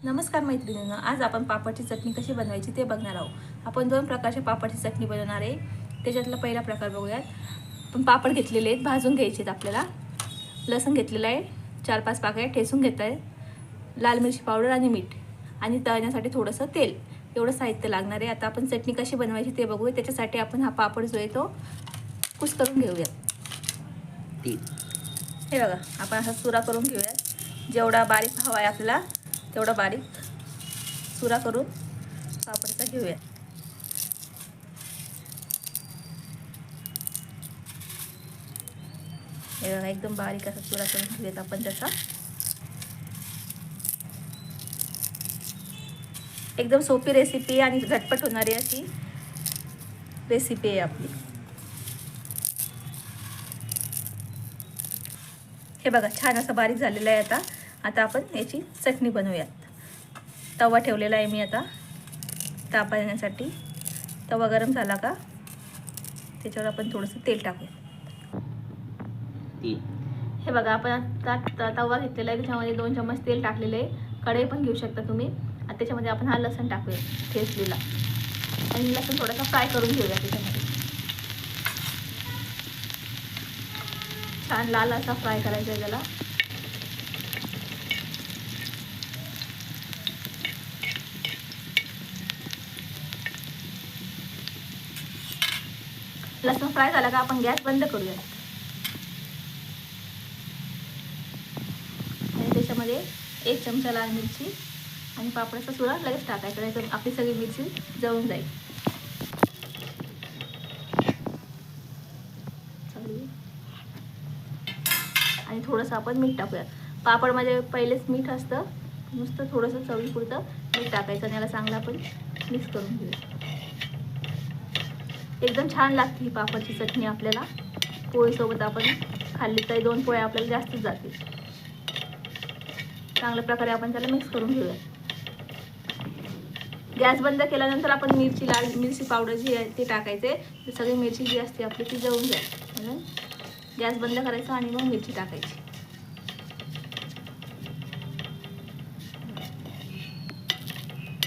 नमस्कार मैत्रिणींनो, आज आपण पापडची चटणी कशी बनवायची ते बघणार आहोत। आपण दोन प्रकारच्या पापडची चटणी बनवणार आहे। त्याच्यातला पहिला प्रकार बघूयात। आपण पापड घेतलेले आहेत, भाजून घ्यायचे आहेत। आपल्याला लसूण घेतलेला आहे 4-5 पाकळ्या, ठेचून घेत आहे, लाल मिरची पावडर आणि मीठ आणि तळण्यासाठी थोडंसं तेल, एवढं साहित्य लागणार आहे। आता आपण चटणी कशी बनवायची ते बघूया। त्याच्यासाठी आपण हा पापड जो आहे तो कुस्करून घेऊया। हे बघा, आपण असा चुरा करून घेऊया। जेवढा बारीक हवा आहे आपल्याला तेवढा बारीक चुरा करून पापडचा घेऊया। हे बघा, एकदम बारीक असा चुरा करून घेऊयात आपण त्याचा। एकदम सोपी रेसिपी आणि झटपट होणारी अशी रेसिपी आहे आपली। हे बघा, छान असं बारीक झालेलं आहे। आता आपण याची चटणी बनवूयात। तवा ठेवलेला आहे मी आता तापा येण्यासाठी। तवा गरम झाला का त्याच्यावर आपण थोडंसं तेल टाकूया। हे बघा, आपण आता तवा घेतलेला आहे, त्याच्यामध्ये 2 चम्मच तेल टाकलेले आहे। कढई पण घेऊ शकता तुम्ही। आता त्याच्यामध्ये आपण हा लसूण टाकूया ठेचलेला, आणि लसूण थोडासा फ्राय करून घेऊया। त्याच्यामध्ये छान लाल असा फ्राय करायचा आहे त्याला। लसूण फ्राय झाला का आपण गॅस बंद करूया आणि त्याच्यामध्ये 1 चमचा लाल मिरची आणि पापडाचा चुरा लगेच टाकायचा, नाही तर आपली सगळी मिरची जळून जाईल। आणि थोडंसं आपण मीठ टाकूया। पापडमध्ये पहिलेच मीठ असतं, नुसतं थोडंसं चवीपुरतं मीठ टाकायचं आणि याला चांगलं आपण मिक्स करून घेऊया। एकदम छान लागते ही पापडची चटणी। आपल्याला पोळीसोबत आपण खाल्ली तर 2 पोळ्या आपल्याला जास्तच जातील। चांगल्या प्रकारे आपण त्याला मिक्स करून घेऊया। गॅस बंद केल्यानंतर आपण लाल मिरची पावडर जी आहे ते टाकायचे। सगळी मिरची जी असते आपली ती जळून जाईल, म्हणून गॅस बंद करायचा आणि मग मिरची टाकायची।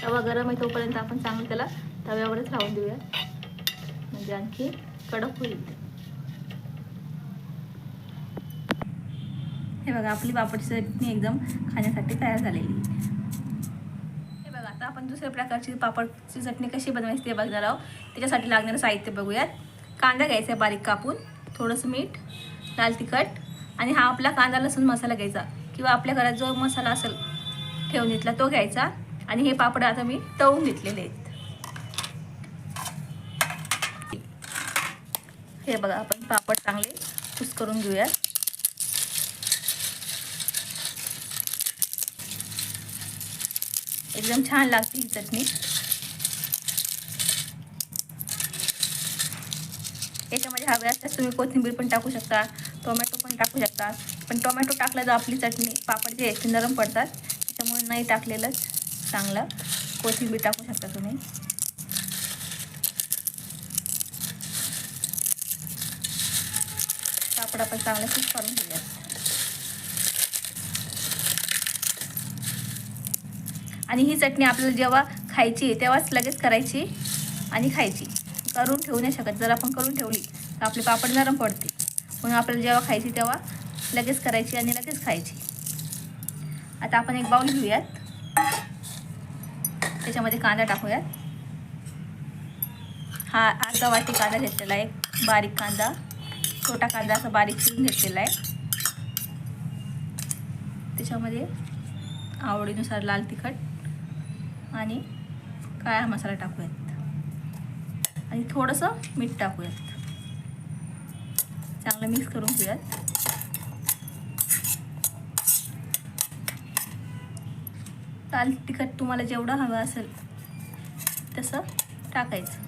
तवा गरम आहे तोपर्यंत आपण चांगलं त्याला तव्यावरच लावून देऊया, म्हणजे आणखी कडक होईल। हे बघा, आपली पापडची चटणी एकदम खाण्यासाठी तयार झालेली। हे बघा, आता आपण दुसऱ्या प्रकारची पापडची चटणी कशी बनवायची ते बघणार आहोत। त्याच्यासाठी लागणारं साहित्य बघूयात। कांदा घ्यायचा बारीक कापून, थोडंसं मीठ, लाल तिखट आणि हा आपला कांदा लसूण मसाला घ्यायचा, किंवा आपल्या घरात जो मसाला असेल ठेवणीतला तो घ्यायचा। आणि हे पापड आता मी तळून घेतलेले आहेत। हे बघा, आपण पापड चांगले कुस्करून घेऊया। एकदम छान लागते ही चटणी। याच्यामध्ये हवे असल्यास तुम्ही कोथिंबीर पण टाकू शकता, टोमॅटो पण टाकू शकता। पण टोमॅटो टाकला तर आपली चटणी पापड जे आहेत ते नरम पडतात, त्याच्यामुळे नाही टाकलेलंच चांगलं। कोथिंबीर टाकू शकता तुम्ही। पापड आपण चांगलं कुस्करून काढून घेऊया। आणि ही चटणी आपल्याला जेव्हा खायची तेव्हाच लगेच करायची आणि खायची, करून ठेवू नाही शकत। जर आपण करून ठेवली तर आपले पापड नरम पडते, म्हणून आपल्याला जेव्हा खायची तेव्हा लगेच करायची आणि लगेच खायची। आता आपण एक बाउल घेऊयात, त्याच्यामध्ये कांदा टाकूयात। हा अर्धा वाटी कांदा घेतलेला आहे, बारीक कांदा, छोटा कांदा असा बारीक चिरून घेतलेला आहे। त्याच्यामध्ये आवडीनुसार लाल तिखट आणि काळा मसाला टाकूयात आणि थोडंसं मीठ टाकूयात। चांगलं मिक्स करून घेऊयात। लाल तिखट तुम्हाला जेवढं हवं असेल तसं टाकायचं।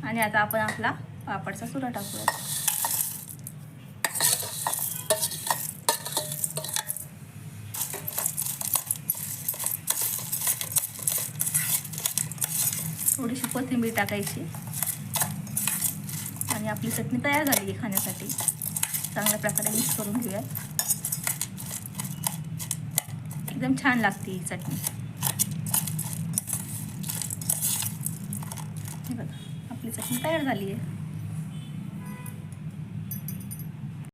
आणि आता आपण आपला पापडचा चुरा टाकूयात। थोडीशी कोथिंबीर टाकायची आणि आपली चटणी तयार झाली आहे खाण्यासाठी। चांगल्या प्रकारे मिक्स करून घेऊयात। एकदम छान लागते ही चटणी. हे बघा आपली चटणी तयार झाली आहे.